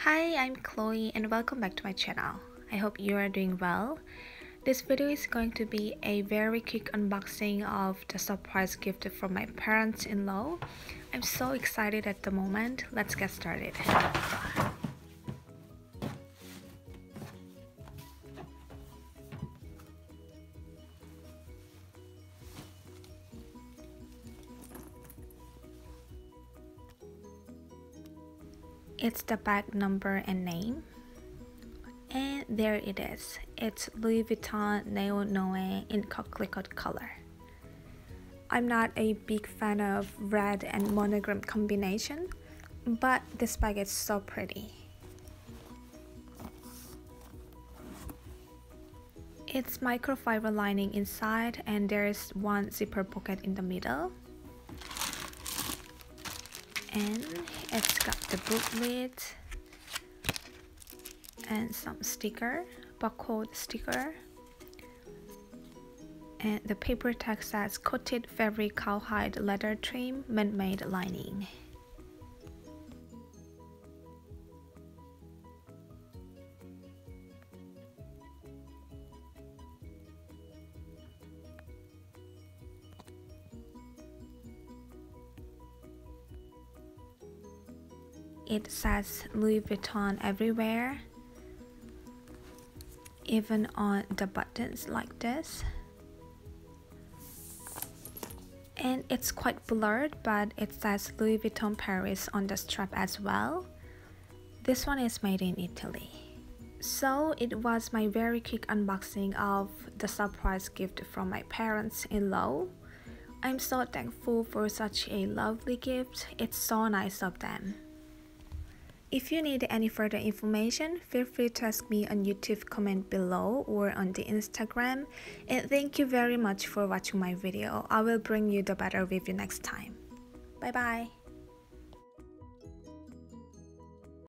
Hi, I'm Chloe and welcome back to my channel. I hope you are doing well. This video is going to be a very quick unboxing of the surprise gift from my parents-in-law. I'm so excited at the moment. Let's get started. It's the bag number and name. And there it is. It's Louis Vuitton Neonoe in Coquelicot color. I'm not a big fan of red and monogram combination, but this bag is so pretty. It's microfiber lining inside and there's one zipper pocket in the middle. And it's got the booklet and some sticker, barcode sticker, and the paper tag says coated fabric cowhide leather trim man-made lining. It says Louis Vuitton everywhere, even on the buttons like this. And it's quite blurred, but it says Louis Vuitton Paris on the strap as well. This one is made in Italy. So it was my very quick unboxing of the surprise gift from my parents-in-law. I'm so thankful for such a lovely gift. It's so nice of them. If you need any further information, feel free to ask me on YouTube comment below or on the Instagram. And thank you very much for watching my video. I will bring you the better review next time. Bye bye.